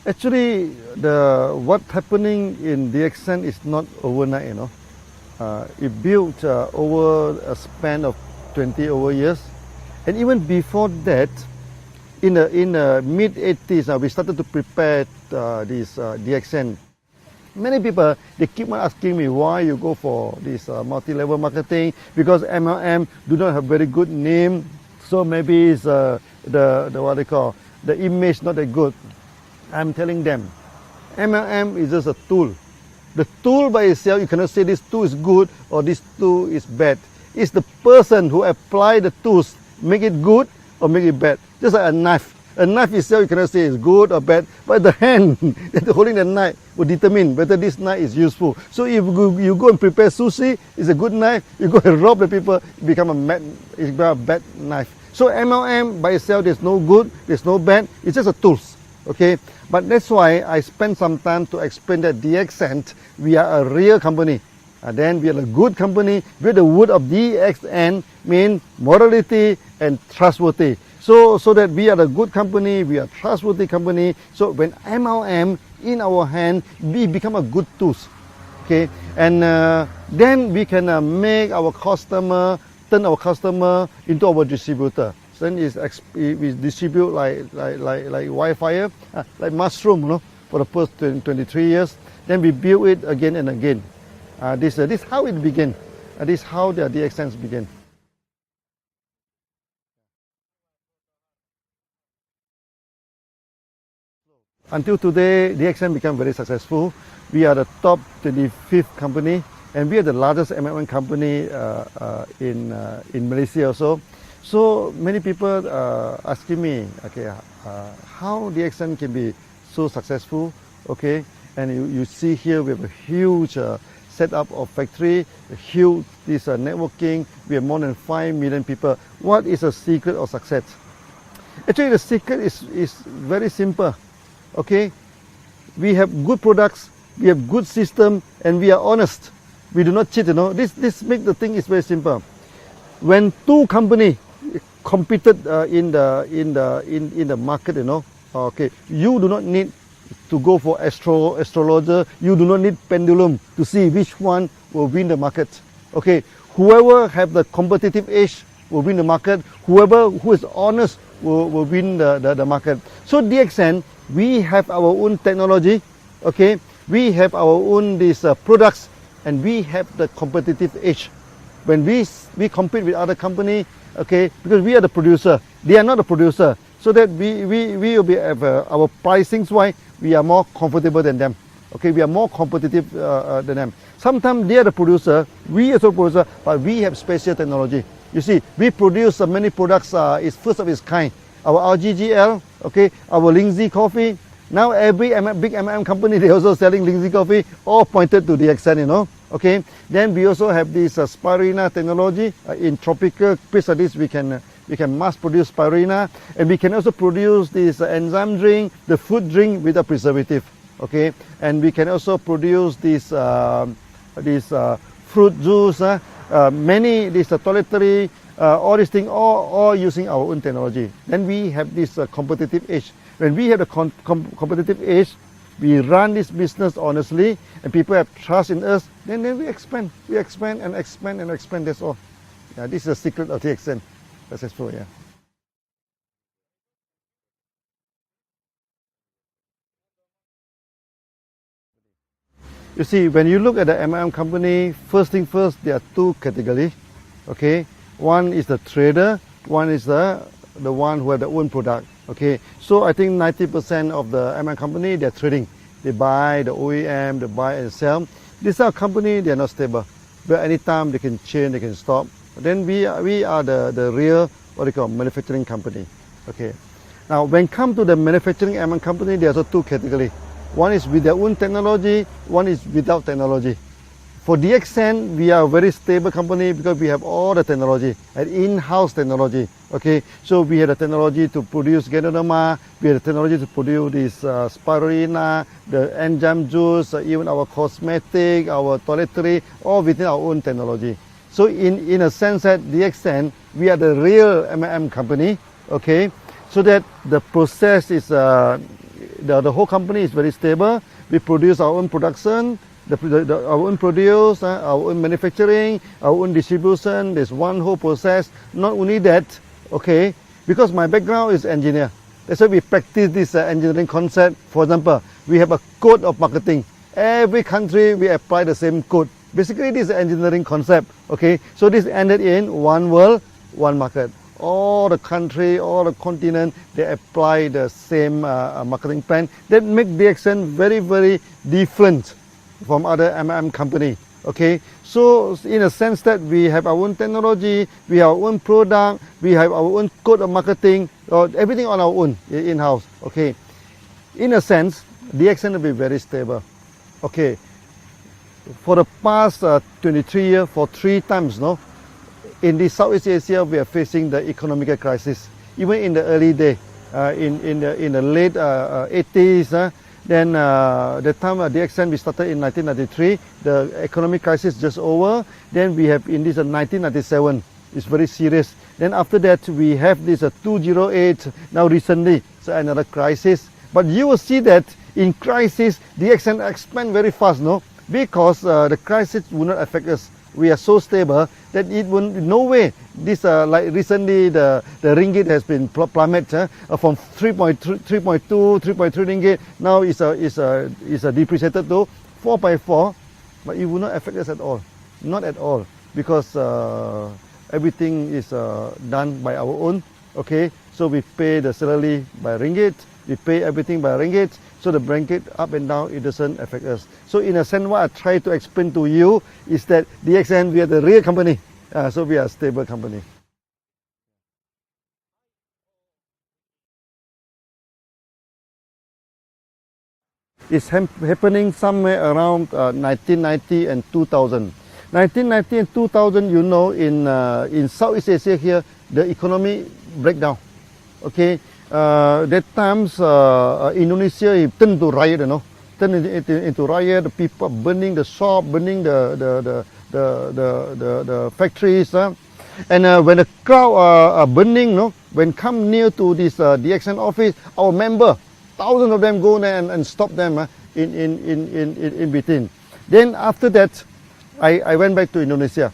Actually, what's happening in DXN is not overnight, you know. It built over a span of 20 over years. And even before that, in the mid-80s, we started to prepare this DXN. Many people, they keep on asking me why you go for this multi-level marketing, because MLM do not have very good name, so maybe it's the what they call, the image not that good. I'm telling them, MLM is just a tool. The tool by itself, you cannot say this tool is good or this tool is bad. It's the person who apply the tools, make it good or make it bad. Just like a knife. A knife itself, you cannot say it's good or bad, but the hand that holding the knife will determine whether this knife is useful. So if you go and prepare sushi, it's a good knife. You go and rob the people, it become a bad knife. So MLM by itself, there's no good, there's no bad. It's just a tools. Okay, but that's why I spent some time to explain that DXN, we are a real company. Then we are a good company. With the word of DXN mean morality and trustworthy. So that we are a good company, we are a trustworthy company. So when MLM in our hand, we become a good tools. Okay, and then we can make our customer, turn our customer into our distributor. Then we distribute like wildfire, like mushroom, you know, for the first 23 years. Then we build it again and again. This is how it began. This is how the DXNs began. Until today, DXN became very successful. We are the top 25th company, and we are the largest MLM company in Malaysia also. So many people asking me, okay, how DXN can be so successful, okay? And you see here we have a huge setup of factory, a huge networking. We have more than 5 million people. What is the secret of success? Actually, the secret is very simple, okay? We have good products, we have good system, and we are honest. We do not cheat, you know. This make the thing is very simple. When two companies competed in the market, you know, okay, you do not need to go for astrologer, you do not need pendulum to see which one will win the market. Okay, whoever have the competitive edge will win the market, whoever who is honest will win the market. So DXN, we have our own technology, okay, we have our own products, and we have the competitive edge. When we compete with other company, okay, because we are the producer, they are not the producer, so that we will be our pricings wise, we are more comfortable than them. Okay, we are more competitive than them. Sometimes they are the producer, we are the producer, but we have special technology. You see, we produce many products. It's first of its kind. Our RGGL, okay, our Lindsay coffee. Now every big MLM company, they also selling Lindsay coffee, all pointed to DXN, you know. Okay, then we also have this spirulina technology. In tropical place like this, we can mass produce spirulina, and we can also produce this enzyme drink, the food drink with a preservative. Okay, and we can also produce this fruit juice, many toiletry, all these things, all using our own technology. Then we have this competitive edge. When we have a competitive edge, we run this business honestly, and people have trust in us, then we expand. We expand and expand and expand, that's all. Yeah, this is the secret of DXN. Successful, yeah. You see, when you look at the MLM company, first thing first, there are two categories, okay? One is the trader, one is the one who have their own product. Okay, so I think 90% of the MLM company, they're trading. They buy the OEM, they buy and sell. These are companies, they are not stable. But anytime they can change, they can stop. Then we are the real, what they call, manufacturing company. Okay. Now, when it comes to the manufacturing MLM company, there are also two categories. One is with their own technology, one is without technology. For DXN, we are a very stable company because we have all the technology, and in-house technology. Okay, so we have the technology to produce Ganoderma, we have the technology to produce this spirulina, the enzyme juice, even our cosmetic, our toiletry, all within our own technology. So in a sense that DXN, we are the real MLM company. Okay, so that the process is the whole company is very stable. We produce our own production, our own produce, our own manufacturing, our own distribution. There's one whole process. Not only that, okay, because my background is engineer. That's why we practice this engineering concept. For example, we have a code of marketing. Every country we apply the same code. Basically, this is an engineering concept. Okay, so this ended in one world, one market. All the country, all the continent, they apply the same marketing plan. That make DXN very, very different from other MLM company. Okay, so in a sense that we have our own technology, we have our own product, we have our own code of marketing, everything on our own in-house. Okay, in a sense, DXN will be very stable. Okay, for the past 23 years, for 3 times, no, in the Southeast Asia, we are facing the economic crisis. Even in the early day, in the late 80s, then the time DXN we started in 1993, the economic crisis just over. Then we have in this 1997, it's very serious. Then after that we have this 2008. Now recently, so another crisis. But you will see that in crisis, DXN expand very fast, no, because the crisis will not affect us. We are so stable that it will no way. This like recently the ringgit has been plummeted from 3.2, 3.3 ringgit. Now is depreciated to 4.4, but it will not affect us at all, not at all, because everything is done by our own. Okay, so we pay the salary by ringgit, we pay everything by ringgit. So the blanket up and down, it doesn't affect us. So in a sense, what I try to explain to you is that DXN, we are the real company. So we are a stable company. It's happening somewhere around 1990 and 2000. 1990 and 2000, you know, in Southeast Asia here, the economy breakdown. Okay. That times Indonesia turned to riot, you know, turned into riot. The people burning the shop, burning the factories, and when the crowd are burning, no, when come near to this DXN office, our member, thousands of them go there and stop them in between. Then after that, I went back to Indonesia.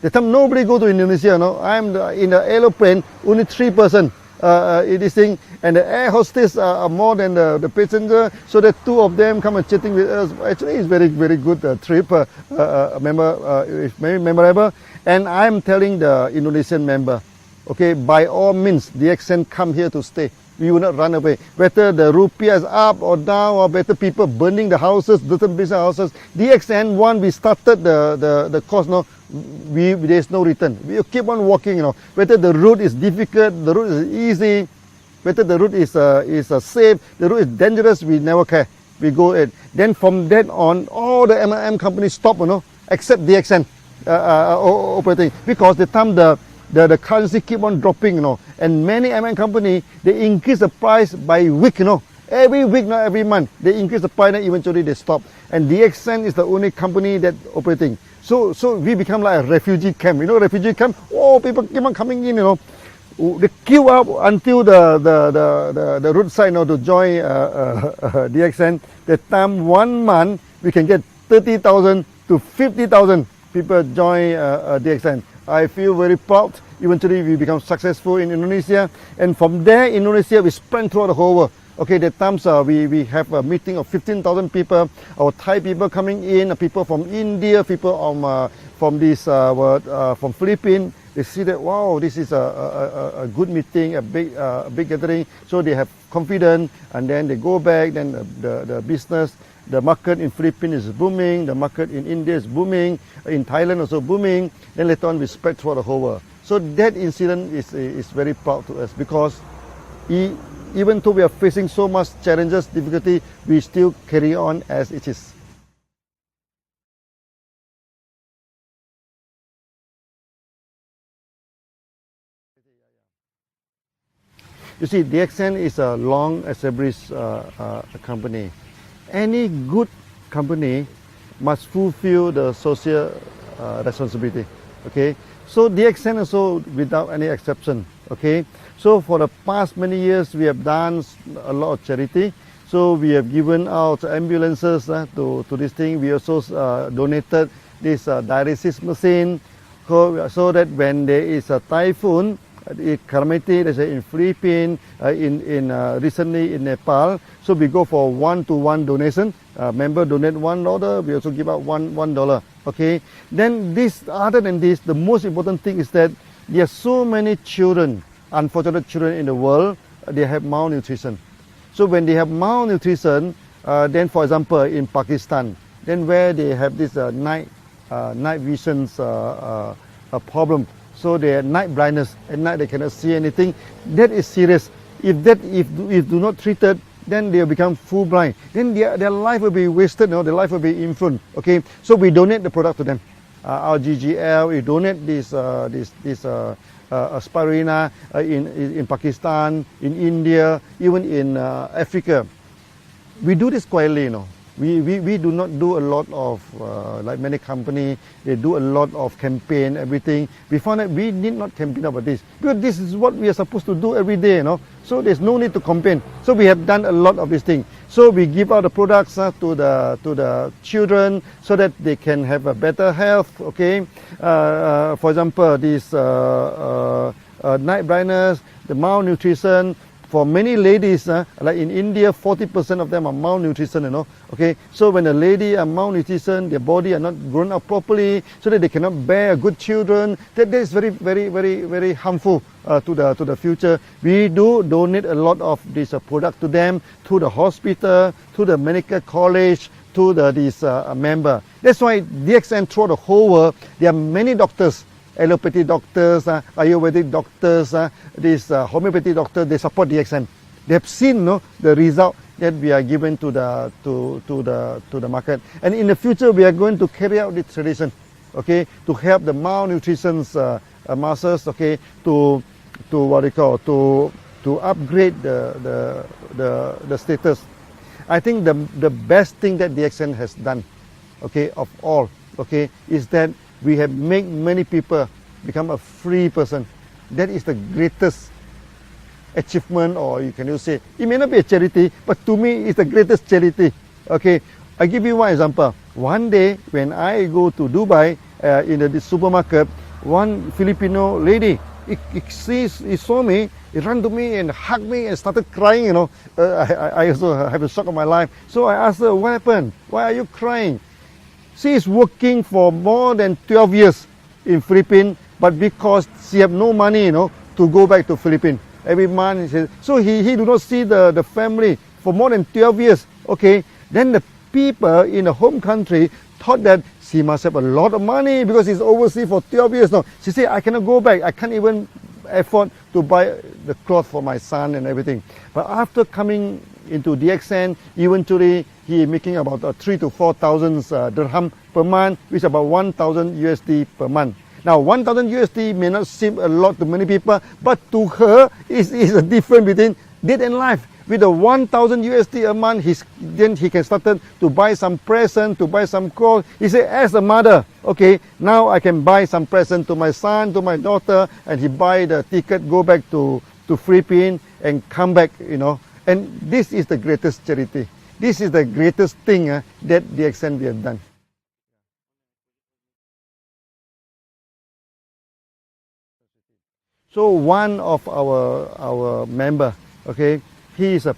The time nobody go to Indonesia, no, I'm in the aeroplane, only 3 persons. This thing, and the air hostess are more than the passenger, so the 2 of them come and chatting with us. Actually, it's very, very good trip. It's very memorable. And I'm telling the Indonesian member, okay, by all means, DXN come here to stay. We will not run away. Whether the rupiah is up or down, or better people burning the houses, different business houses. DXN, one, we started the course, no, there's no return. We keep on walking, you know. Whether the route is difficult, the route is easy, whether the route is safe, the route is dangerous, we never care. We go in. Then from then on, all the MLM companies stop, you know, except DXN operating, because the time the currency keep on dropping, you know, and many MLM company, they increase the price by week, you know. Every week, not every month, they increase the price and eventually they stop. And DXN is the only company that operating. So we become like a refugee camp. You know, refugee camp. Oh, people keep on coming in. You know, they queue up until the roadside, you know, to join DXN. That time 1 month we can get 30,000 to 50,000 people join DXN. I feel very proud. Eventually we become successful in Indonesia, and from there Indonesia we spread throughout the whole world. Okay, that times we have a meeting of 15,000 people. Our Thai people coming in, people from India, people from Philippines. They see that, wow, this is a good meeting, a big gathering. So they have confidence, and then they go back. Then the business, the market in Philippines is booming. The market in India is booming. In Thailand also booming. Then later on we spread throughout the whole world. So that incident is very proud to us, because even though we are facing so much challenges, difficulty, we still carry on as it is. You see, DXN is a long established company. Any good company must fulfill the social responsibility. Okay, so DXN also without any exception. Okay, so for the past many years we have done a lot of charity. So we have given out ambulances to this thing. We also donated this dialysis machine so that when there is a typhoon, calamity, let's say in Philippines, recently in Nepal, so we go for 1-to-1 donation. Member donate $1, we also give out $1. Okay. Then this, other than this, the most important thing is that there are so many children, unfortunate children in the world, they have malnutrition. So when they have malnutrition, then for example in Pakistan, then where they have this night visions problem, so they have night blindness, at night they cannot see anything. That is serious. If do not treated, then they will become full blind. Then their life will be wasted. Their life will be influenced. Okay, so we donate the product to them. Our GGL, we donate this aspirina in Pakistan, in India, even in Africa. We do this quietly, We do not do a lot of, like many companies, they do a lot of campaign, everything. We found that we need not campaign about this, because this is what we are supposed to do every day, So there's no need to campaign. So we have done a lot of these things. So we give out the products to the children so that they can have a better health, okay? For example, this night blindness, the malnutrition. For many ladies, like in India, 40% of them are malnutrition, Okay, so when a lady are malnutrition, their body are not grown up properly, so that they cannot bear good children. That is very, very, very, very harmful to the future. We do donate a lot of this product to them, to the hospital, to the medical college, to this member. That's why DXN throughout the whole world, there are many doctors. Allopathy doctors, Ayurvedic doctors, this homeopathy doctors, they support DXN. They have seen the result that we are given to the market. And in the future, we are going to carry out this tradition, okay, to help the malnutrition masses, okay, to what we call to upgrade the status. I think the best thing that DXN has done, okay, of all, okay, is that we have made many people become a free person. That is the greatest achievement, or you can say, it may not be a charity, but to me it's the greatest charity. Okay, I give you one example. One day when I go to Dubai, in the supermarket, one Filipino lady, he saw me, he ran to me and hugged me and started crying, I also have a shock of my life. So I asked her, what happened? Why are you crying? She is working for more than 12 years in Philippines, but because she have no money, to go back to Philippines every month. So he do not see the family for more than 12 years. Okay, then the people in the home country thought that she must have a lot of money because she's overseas for 12 years now. She said, I cannot go back. I can't even afford to buy the cloth for my son and everything. But after coming into DXN, eventually he is making about 3,000 to 4,000 dirham per month, which is about 1,000 USD per month. Now 1,000 USD may not seem a lot to many people, but to her is a difference between death and life. With the 1,000 USD a month, then he can start to buy some present, to buy some clothes. He said, as a mother, okay, now I can buy some present to my son, to my daughter, and he buy the ticket, go back to Philippines and come back, And this is the greatest charity. This is the greatest thing that DXN we have done. So one of our member, okay, he is a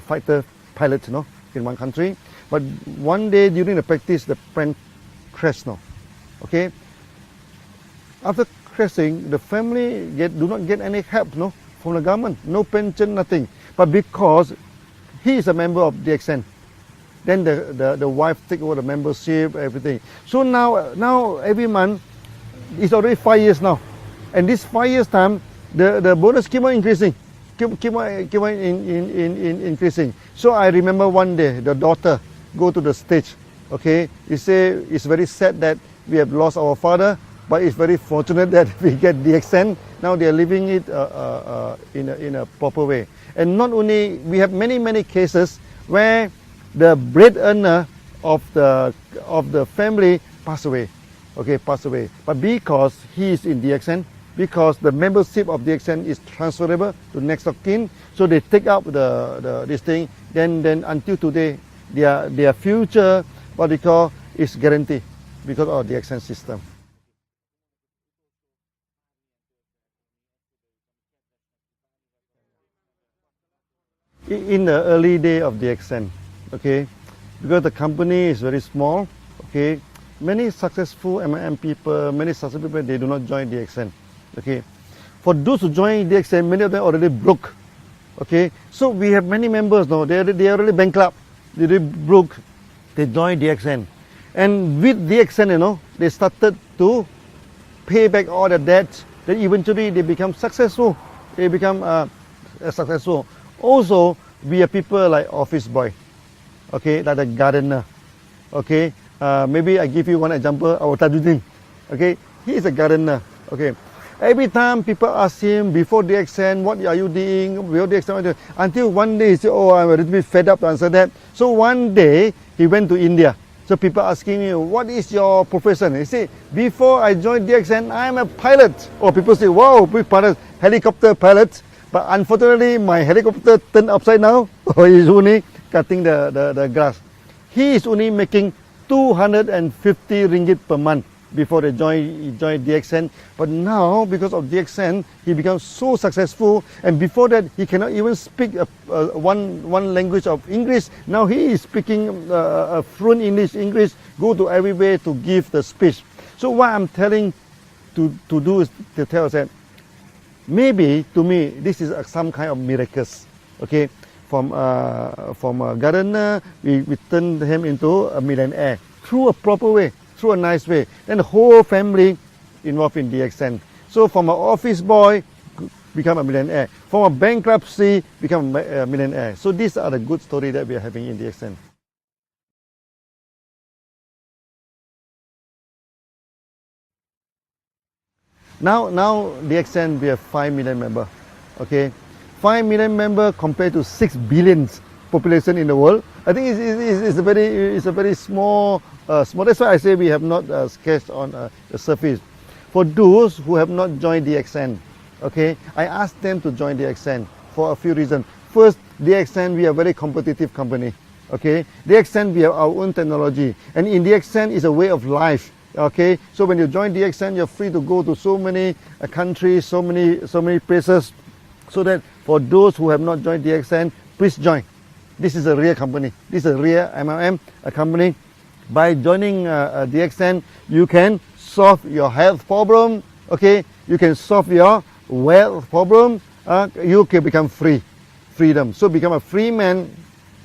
fighter pilot, in one country. But one day during the practice, the plane crashed, okay. After crashing, the family do not get any help, from the government, no pension, nothing. But because he is a member of DXN, then the wife take over the membership, everything. So now every month, it's already 5 years now, and this 5 years time, the bonus keep on increasing, keep on increasing. So I remember one day the daughter go to the stage, okay. He say it's very sad that we have lost our father, but it's very fortunate that we get DXN. Now they are living it in a proper way. And not only, we have many cases where the breadwinner of the family pass away, okay, pass away. But because he is in DXN, because the membership of DXN is transferable to next of kin. So they take up this thing. Then until today, their future, what they call, is guaranteed because of the DXN system. In the early day of DXN, okay, because the company is very small, okay, many successful MLM people, many successful people, they do not join DXN, okay. For those who join DXN, many of them already broke, okay. So we have many members now, they are already bankrupt, they already broke, they join DXN. And with DXN, you know, they started to pay back all the debts, then eventually they become successful, they become successful. Also, we are people like office boy, okay, like the gardener, okay. Maybe I give you one example, our Tajuddin, okay, he is a gardener, okay. Every time people ask him before DXN, what are you doing, before DXN, until one day he said, oh, I'm a little bit fed up to answer that. So one day, he went to India. So people asking me, what is your profession? He said, before I joined DXN, I'm a pilot. Or people say, wow, big pilot, helicopter pilot. But unfortunately, my helicopter turned upside down. He's only cutting the grass. He is only making 250 ringgit per month before they joined DXN. But now, because of DXN, he becomes so successful. And before that, he cannot even speak one language of English. Now he is speaking fluent English, go to everywhere to give the speech. So what I'm telling to do is to tell us that maybe, to me, this is some kind of miracles, okay? From a gardener, we turned him into a millionaire through a proper way, through a nice way. Then the whole family involved in DXN. So from an office boy, become a millionaire. From a bankruptcy, become a millionaire. So these are the good stories that we are having in DXN. Now DXN, we have 5 million members, okay? 5 million members compared to 6 billion population in the world. I think it's a very small. That's why I say we have not sketched on the surface. For those who have not joined DXN, okay, I asked them to join DXN for a few reasons. First, DXN, we are a very competitive company, okay? DXN, we have our own technology, and in DXN is a way of life. Okay, so when you join DXN, you're free to go to so many countries, so many places. So that for those who have not joined DXN, please join. This is a real company. This is a real MLM company. By joining DXN, you can solve your health problem. Okay, you can solve your wealth problem. You can become freedom. So become a free man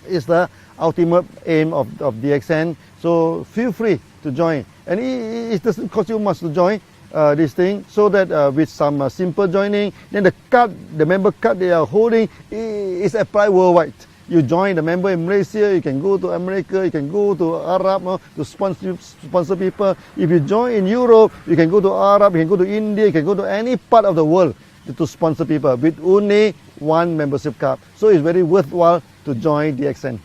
is the ultimate aim of DXN. So feel free to join. And it doesn't cost you much to join this thing, so that with some simple joining, then the member card they are holding is applied worldwide. You join the member in Malaysia, you can go to America, you can go to Arab to sponsor people. If you join in Europe, you can go to Arab, you can go to India, you can go to any part of the world to sponsor people with only one membership card. So it's very worthwhile to join DXN.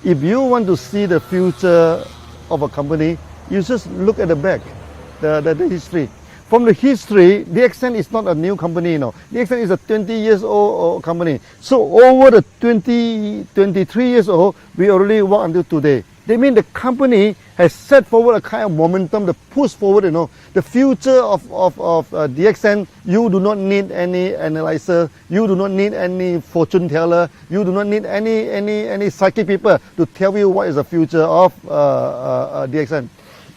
If you want to see the future of a company, you just look at the back, the history. From the history, DXN is not a new company, you know. DXN is a 20 years old company. So over the 23 years old, we already work until today. They mean the company has set forward a kind of momentum, the push forward, you know. The future of DXN, you do not need any analyzer, you do not need any fortune teller, you do not need any psychic people to tell you what is the future of DXN.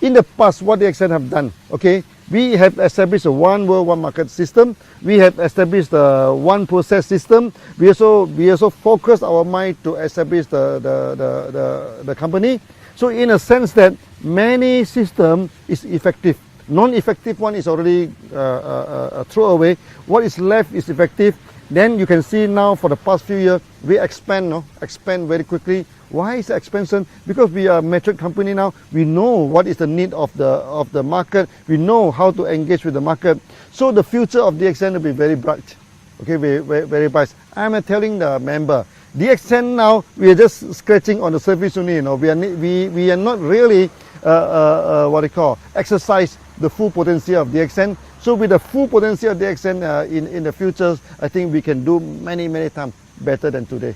In the past, what DXN have done, okay, we have established a one world, one market system. We have established a one process system. We also focused our mind to establish the company. So in a sense that many system is effective. Non-effective one is already thrown away. What is left is effective. Then you can see now for the past few years, we expand very quickly. Why is the expansion? Because we are a mature company now. We know what is the need of the market. We know how to engage with the market. So the future of DXN will be very bright. Okay, very bright. I'm telling the member, DXN now, we are just scratching on the surface only. You know, we are not really exercise the full potential of DXN. So with the full potential of DXN in the future, I think we can do many times better than today.